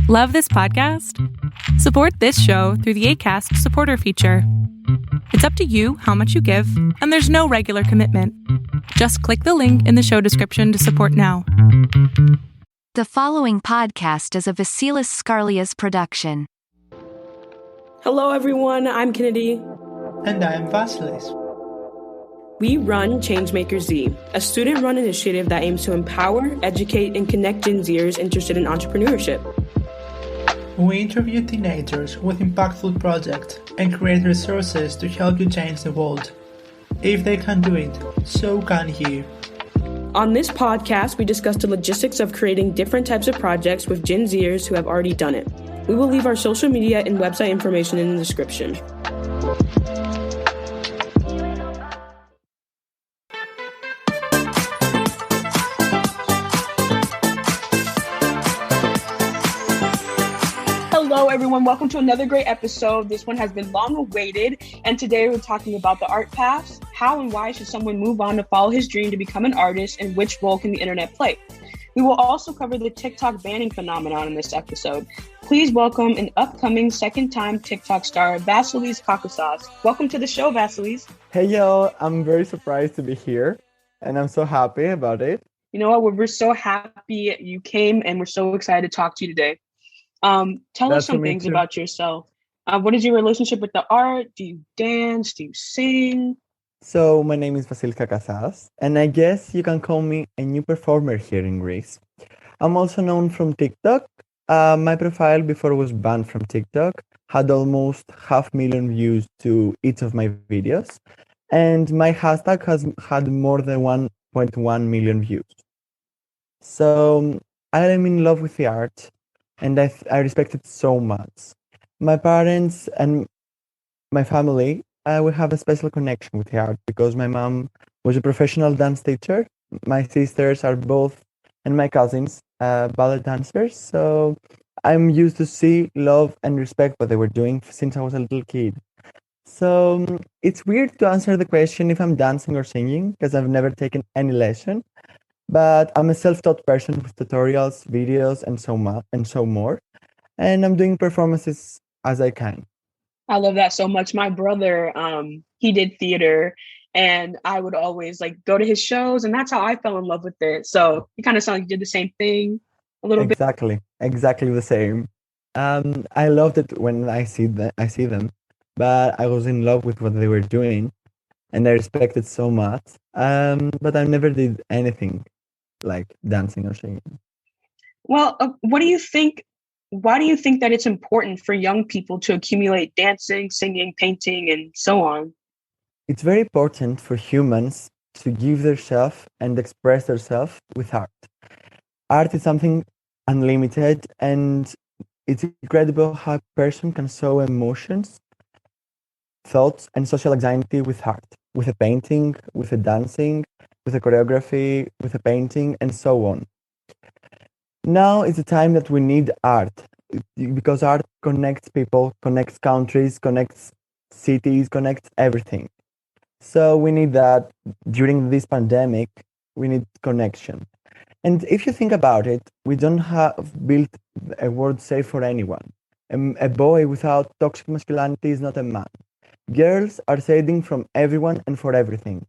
Love this podcast? Support this show through the Acast supporter feature. It's up to you how much you give, and there's no regular commitment. Just click the link in the show description to support now. The following podcast is a Vasilis Kakasas production. Hello everyone, I'm Kennedy. And I'm Vasilis. We run Changemaker Z, a student-run initiative that aims to empower, educate, and connect Gen Zers interested in entrepreneurship. We interview teenagers with impactful projects and create resources to help you change the world. If they can do it, so can you. On this podcast, we discuss the logistics of creating different types of projects with Gen Zers who have already done it. We will leave our social media and website information in the description. Hello everyone, welcome to another great episode. This one has been long awaited, and today we're talking about the art paths. How and why should someone move on to follow his dream to become an artist, and which role can the internet play? We will also cover the TikTok banning phenomenon in this episode. Please welcome an upcoming second-time TikTok star, Vasilis Kakasas. Welcome to the show, Vasilis. Hey y'all, I'm very surprised to be here, and I'm so happy about it. You know what, we're so happy you came, and we're so excited to talk to you today. Tell us some things about yourself. What is your relationship with the art? Do you dance? Do you sing? So my name is Vasilis Kakasas, and I guess you can call me a new performer here in Greece. I'm also known from TikTok. My profile before was banned from TikTok had almost 500,000 views to each of my videos, and my hashtag has had more than 1.1 million views. So I am in love with the art, and I respect it so much. My parents and my family, we have a special connection with the art because my mom was a professional dance teacher. My sisters are both, and my cousins, ballet dancers. So I'm used to see, love, and respect what they were doing since I was a little kid. So it's weird to answer the question if I'm dancing or singing because I've never taken any lesson. But I'm a self-taught person with tutorials, videos, and so more. And I'm doing performances as I can. I love that so much. My brother, he did theater, and I would always go to his shows, and that's how I fell in love with it. So you kind of sound like you did the same thing a little bit. Exactly the same. I loved it when I see them, but I was in love with what they were doing, and I respect it so much. But I never did anything like dancing or singing. Well, what do you think? Why do you think that it's important for young people to accumulate dancing, singing, painting, and so on? It's very important for humans to give themselves and express themselves with art. Art is something unlimited, and it's incredible how a person can show emotions, thoughts, and social anxiety with art, with a painting, with a dancing, with a choreography, with a painting, and so on. Now is the time that we need art, because art connects people, connects countries, connects cities, connects everything. So we need that during this pandemic, we need connection. And if you think about it, we don't have built a world safe for anyone. A boy without toxic masculinity is not a man. Girls are saving from everyone and for everything.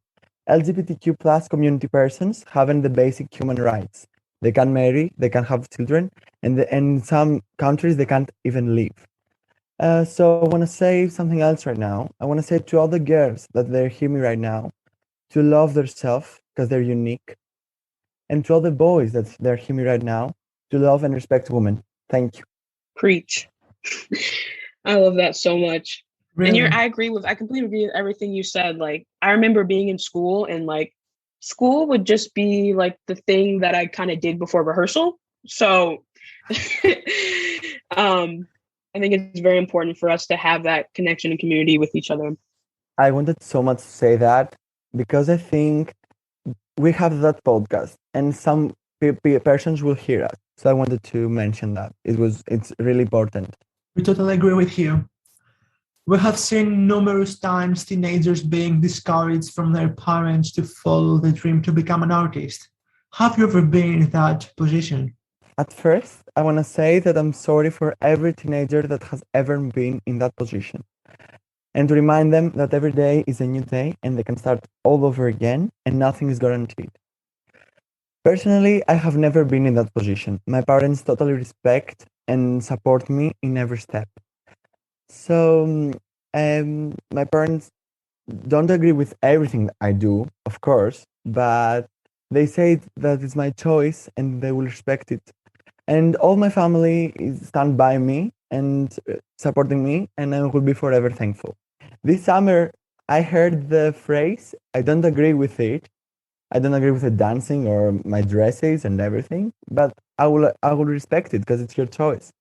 LGBTQ plus community persons having the basic human rights. They can marry, they can have children, and in some countries they can't even live. So I want to say something else right now. I want to say to all the girls that they hear me right now to love themselves because they're unique. And to all the boys that they're hearing me right now to love and respect women. Thank you. Preach. I love that so much. Really? And I completely agree with everything you said. I remember being in school, and school would just be the thing that I kind of did before rehearsal. So I think it's very important for us to have that connection and community with each other. I wanted so much to say that because I think we have that podcast and some persons will hear us. So I wanted to mention that. It's really important. We totally agree with you. We have seen numerous times teenagers being discouraged from their parents to follow the dream to become an artist. Have you ever been in that position? At first, I want to say that I'm sorry for every teenager that has ever been in that position, and to remind them that every day is a new day and they can start all over again and nothing is guaranteed. Personally, I have never been in that position. My parents totally respect and support me in every step. So, my parents don't agree with everything I do, of course, but they say that it's my choice and they will respect it. And all my family is stand by me and supporting me, and I will be forever thankful. This summer, I heard the phrase, I don't agree with it. I don't agree with the dancing or my dresses and everything, but I will respect it because it's your choice.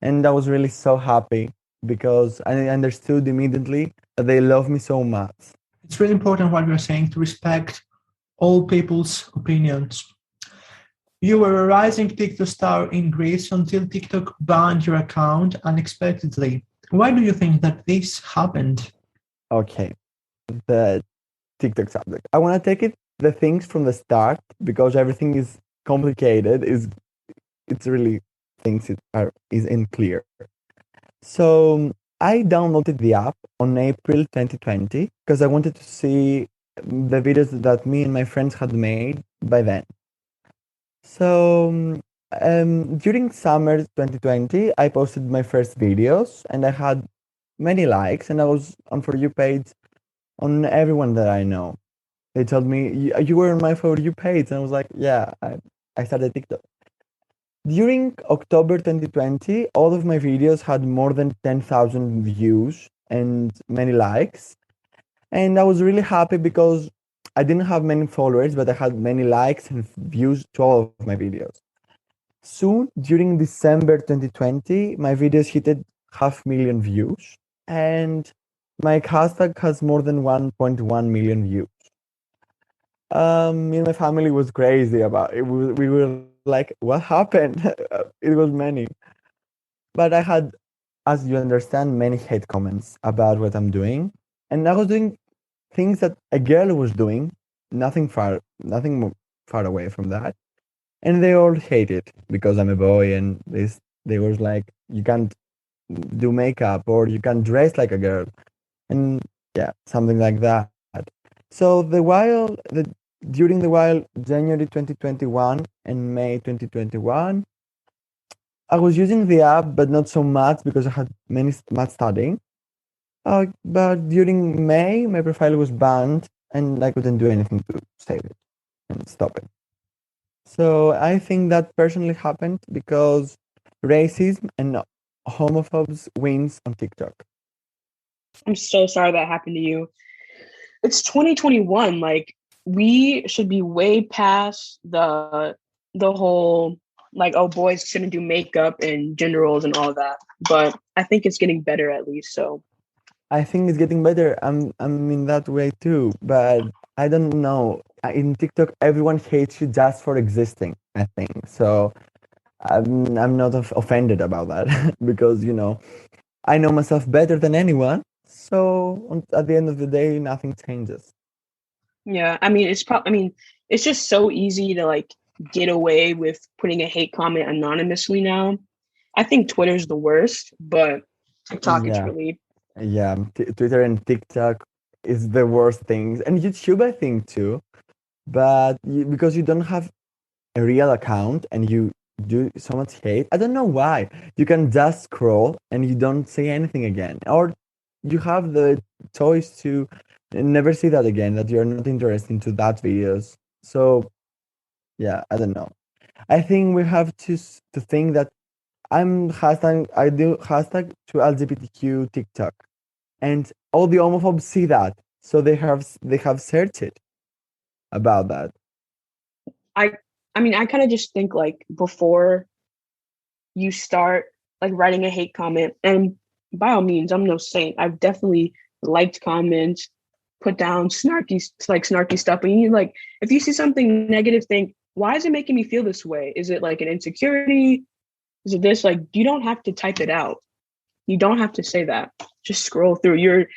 And I was really so happy because I understood immediately that they love me so much. It's really important what you're saying to respect all people's opinions. You were a rising TikTok star in Greece until TikTok banned your account unexpectedly. Why do you think that this happened? Okay, the TikTok subject. I want to take it the things from the start because everything is complicated. Is it's really things is unclear. So I downloaded the app on April 2020 because I wanted to see the videos that me and my friends had made by then. So during summer 2020, I posted my first videos and I had many likes, and I was on For You page on everyone that I know. They told me, you were on my For You page. And I was like, yeah, I started TikTok. During October 2020, all of my videos had more than 10,000 views and many likes. And I was really happy because I didn't have many followers, but I had many likes and views to all of my videos. Soon, during December 2020, my videos hit 500,000 views, and my hashtag has more than 1.1 million views. Me and my family was crazy about it. We were like, what happened? It was many. But I had, as you understand, many hate comments about what I'm doing. And I was doing things that a girl was doing, nothing far away from that. And they all hate it because I'm a boy, and they was like, you can't do makeup or you can't dress like a girl, and yeah, something like that. So during the while January 2021 and May 2021, I was using the app, but not so much because I had much studying. But during May, my profile was banned, and I couldn't do anything to save it and stop it. So I think that personally happened because racism and homophobes wins on TikTok. I'm so sorry that happened to you. It's 2021. Like, we should be way past the whole like, oh, boys shouldn't do makeup and gender roles and all that. But I think it's getting better at least. So I think it's getting better. I'm in that way too, but I don't know. In TikTok, everyone hates you just for existing, I think. So I'm not offended about that because I know myself better than anyone. So at the end of the day, nothing changes. yeah, I mean, it's just so easy to like get away with putting a hate comment anonymously now. I think Twitter's the worst, but TikTok is Yeah, really yeah. Twitter and TikTok is the worst things, and YouTube I think too. But because you don't have a real account and you do so much hate, I don't know why. You can just scroll and you don't say anything again, or you have the choice to never see that again. That you're not interested into that videos. So yeah, I don't know. I think we have to think that I do hashtag to LGBTQ TikTok, and all the homophobes see that, so they have searched it about that. I I mean, I kind of just think like before you start like writing a hate comment, and by all means, I'm no saint. I've definitely liked comments, put down snarky stuff. But you like, if you see something negative, think, why is it making me feel this way? Is it like an insecurity? Is it this? Like, you don't have to type it out. You don't have to say that. Just scroll through. You're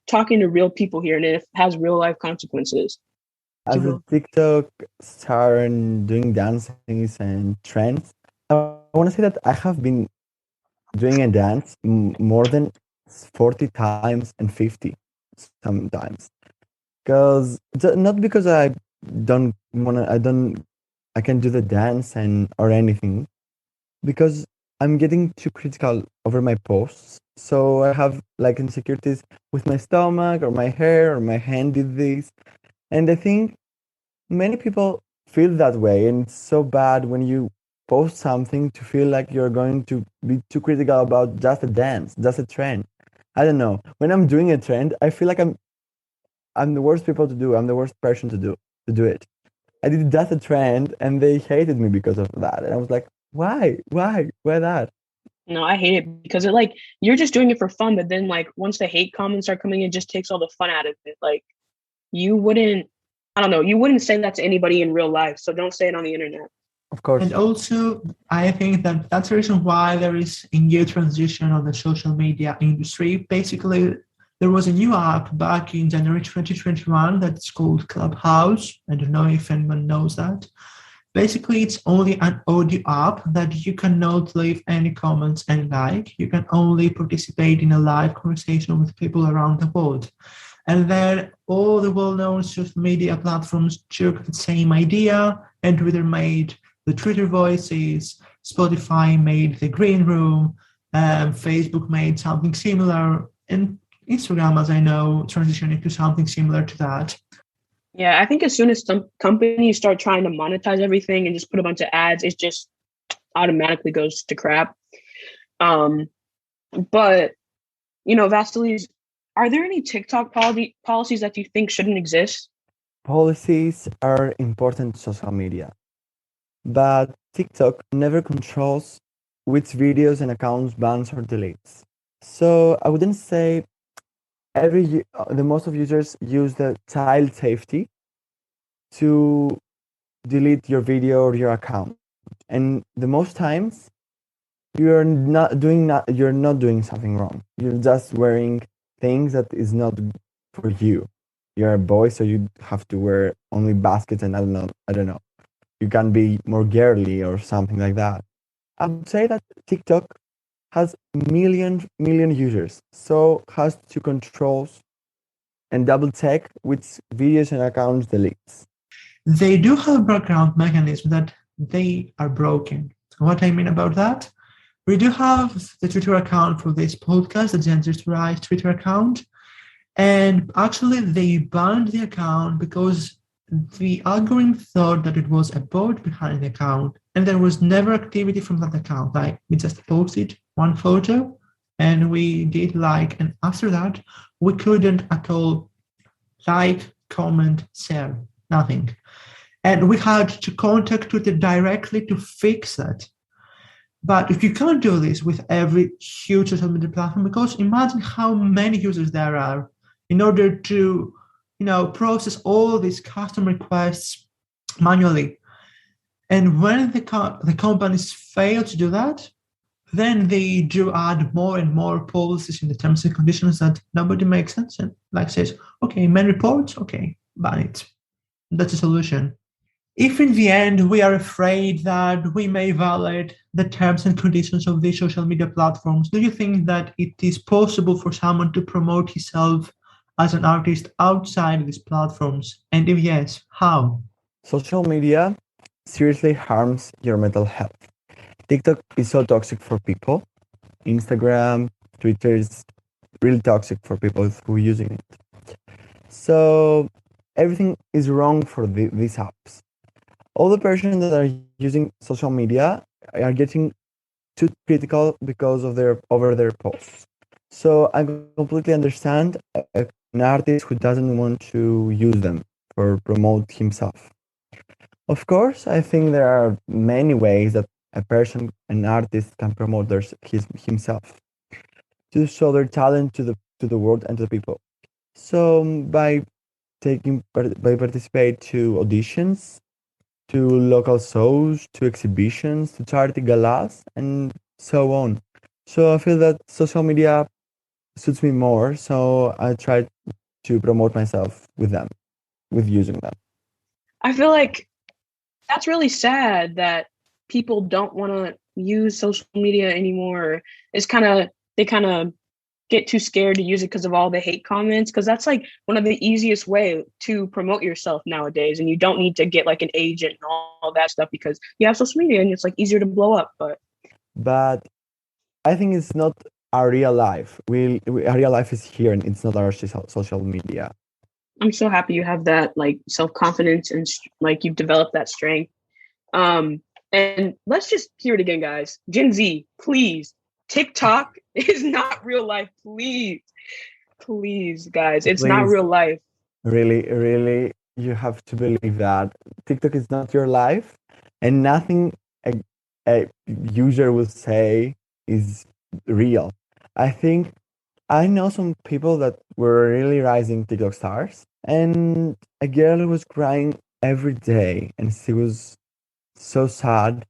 talking to real people here, and it has real life consequences. As a TikTok star and doing dances and trends, want to say that I have been doing a dance more than 40 times and 50 sometimes. Because not because I don't want to, I can do the dance and or anything, because I'm getting too critical over my posts. So I have like insecurities with my stomach or my hair or my hand did this. And I think many people feel that way. And it's so bad when you post something to feel like you're going to be too critical about just a dance, just a trend. I don't know. When I'm doing a trend, I feel like I'm the worst people to do. I'm the worst person to do it. I did just a trend and they hated me because of that. And I was like, why? Why that? No, I hate it because it like you're just doing it for fun, but then like once the hate comments start coming in, it just takes all the fun out of it. Like you wouldn't, I don't know, you wouldn't say that to anybody in real life, so don't say it on the internet. Of course. And also, I think that that's the reason why there is a new transition on the social media industry. Basically, there was a new app back in January 2021 that's called Clubhouse. I don't know if anyone knows that. Basically, it's only an audio app that you cannot leave any comments and like. You can only participate in a live conversation with people around the world. And then all the well-known social media platforms took the same idea, and Twitter made the Twitter Voices, Spotify made the Green Room, Facebook made something similar, and Instagram, as I know, transitioned into something similar to that. Yeah, I think as soon as some companies start trying to monetize everything and just put a bunch of ads, it just automatically goes to crap. But Vasilis, are there any TikTok policies that you think shouldn't exist? Policies are important to social media, but TikTok never controls which videos and accounts bans or deletes. So I wouldn't say the most of users use the child safety to delete your video or your account, and the most times you're not doing something wrong. You're just wearing things that is not for you. You're a boy, so you have to wear only baskets, and I don't know. You can be more girly or something like that. I would say that TikTok has million users, so has to controls and double check which videos and accounts deletes. They do have background mechanisms that they are broken. What I mean about that? We do have the Twitter account for this podcast, the Genders Right Twitter account. And actually, they banned the account because the algorithm thought that it was a bot behind the account, and there was never activity from that account. Like, we just posted one photo and we did like, and after that, we couldn't at all like, comment, share, nothing. And we had to contact Twitter directly to fix that. But if you can't do this with every huge social media platform, because imagine how many users there are in order to, process all these custom requests manually. And when the companies fail to do that, then they do add more and more policies in the terms and conditions that nobody makes sense and like says, okay, main reports, okay, ban it. That's a solution. If in the end we are afraid that we may violate the terms and conditions of these social media platforms, do you think that it is possible for someone to promote himself as an artist outside these platforms? And if yes, how? Social media seriously harms your mental health. TikTok is so toxic for people. Instagram, Twitter is really toxic for people who are using it. So everything is wrong for these apps. All the persons that are using social media are getting too critical because of over their posts. So I completely understand an artist who doesn't want to use them for promote himself. Of course, I think there are many ways that an artist can promote himself to show their talent to the world and to the people. So by participate to auditions, to local shows, to exhibitions, to charity galas, and so on. So I feel that social media suits me more, so I try to promote myself with using them. I feel like that's really sad that people don't want to use social media anymore. It's kind of, they kind of get too scared to use it because of all the hate comments, because that's like one of the easiest way to promote yourself nowadays, and you don't need to get like an agent and all that stuff because you have social media and it's like easier to blow up. But I think it's not our real life. Our real life is here, and it's not our social media. I'm so happy you have that like self-confidence and like you've developed that strength. And let's just hear it again, guys. Gen Z, please. TikTok is not real life. Please, guys. It's not Please. real life. Really, you have to believe that TikTok is not your life, and nothing a user will say is real. I think I know some people that were really rising TikTok stars, and a girl was crying every day, and she was so sad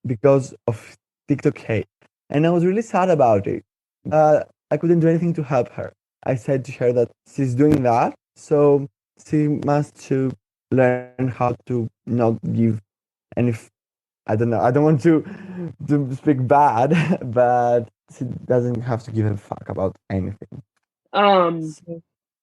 because of TikTok hate. And I was really sad about it. But I couldn't do anything to help her. I said to her that she's doing that, so she must to learn how to not give any. I don't know. I don't want to speak bad, but she doesn't have to give a fuck about anything.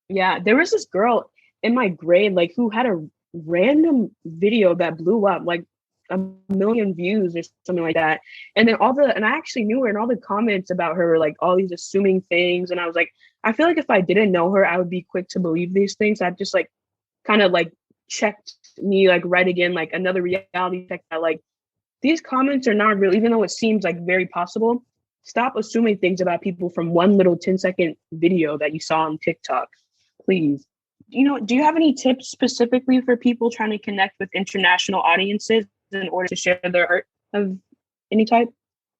Yeah, there was this girl in my grade like who had a random video that blew up like a million views or something like that. And then and I actually knew her, and all the comments about her were like all these assuming things. And I was like, I feel like if I didn't know her, I would be quick to believe these things. I've just like kind of like checked me like right again, like another reality check that like these comments are not real, even though it seems like very possible. Stop assuming things about people from one little 10-second video that you saw on TikTok, please. Do you have any tips specifically for people trying to connect with international audiences in order to share their art of any type?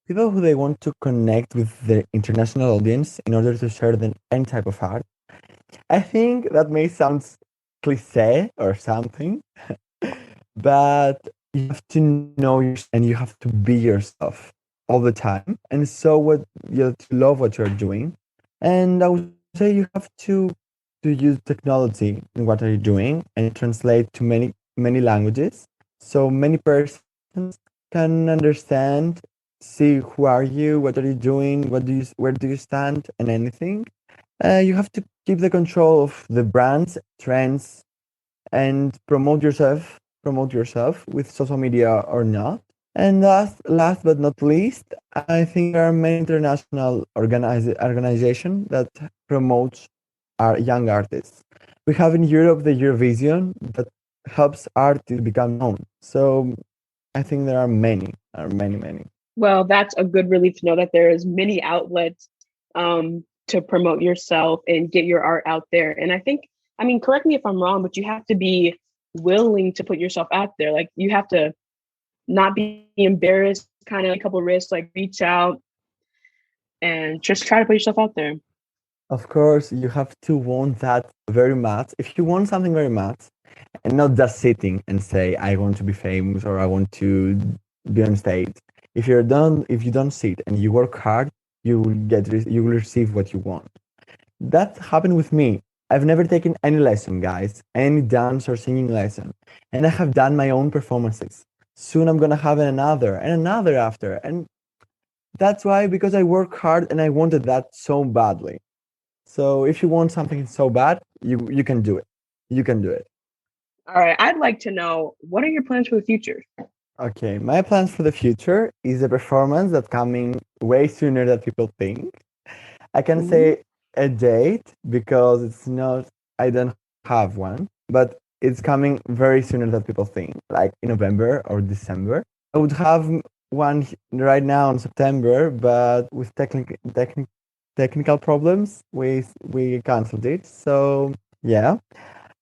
People who they want to connect with the international audience in order to share any type of art. I think that may sound cliche or something, but you have to know yourself and you have to be yourself all the time. And so you have to love what you're doing. And I would say you have to use technology in what are you doing and translate to many languages, so many persons can understand, see who are you, what are you doing, where do you stand, and anything. You have to keep the control of the brands, trends, and promote yourself with social media or not. And last but not least, I think there are many international organizations that promote our young artists. We have in Europe the Eurovision that helps art to become known. So I think there are many. Well, that's a good relief to know that there is many outlets to promote yourself and get your art out there. And I mean, correct me if I'm wrong, but you have to be willing to put yourself out there. Like you have to not be embarrassed, kind of a couple risks, like reach out and just try to put yourself out there. Of course, you have to want that very much. If you want something very much, and not just sitting and say, I want to be famous or I want to be on stage. If you don't sit and you work hard, you will receive what you want. That happened with me. I've never taken any lesson, guys, any dance or singing lesson, and I have done my own performances. Soon I'm gonna have another and another after, and that's why, because I work hard and I wanted that so badly. So if you want something so bad, you can do it. You can do it. All right. I'd like to know, what are your plans for the future? Okay, my plans for the future is a performance that's coming way sooner than people think. I can say a date because it's not, I don't have one, but it's coming very sooner than people think, like in November or December. I would have one right now in September, but with technical problems, we canceled it. So yeah,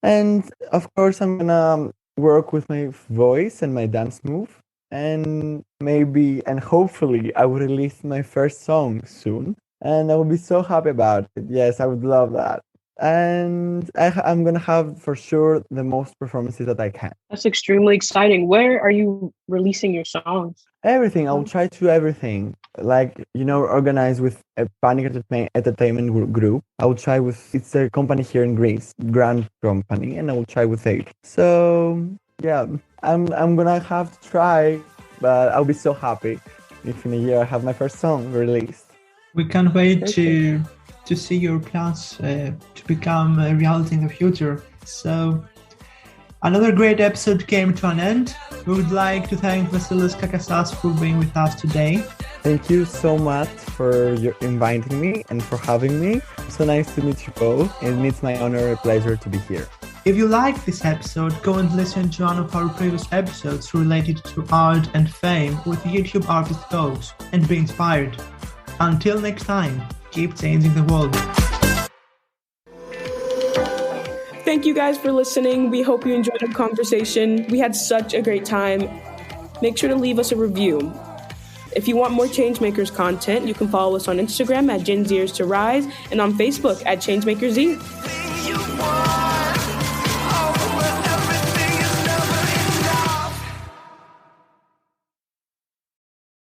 and of course I'm gonna work with my voice and my dance move, and maybe and hopefully I will release my first song soon, and I will be so happy about it. Yes, I would love that. And I'm gonna have for sure the most performances that I can. That's extremely exciting. Where are you releasing your songs? Everything. I will try to do everything. Like, organize with a Panic Entertainment group. I will try with, it's a company here in Greece, grand company, and I will try with it. So yeah, I'm gonna have to try, but I'll be so happy. if in a year I have my first song released. We can't wait to see your plans to become a reality in the future. So another great episode came to an end. We would like to thank Vasilis Kakasas for being with us today. Thank you so much for inviting me and for having me. So nice to meet you both, and it's my honor and pleasure to be here. If you liked this episode, go and listen to one of our previous episodes related to art and fame with YouTube artist coach and be inspired. Until next time, keep changing the world. Thank you guys for listening. We hope you enjoyed the conversation. We had such a great time. Make sure to leave us a review. If you want more Changemakers content, you can follow us on Instagram at Gen Zers to Rise and on Facebook at ChangemakersZ.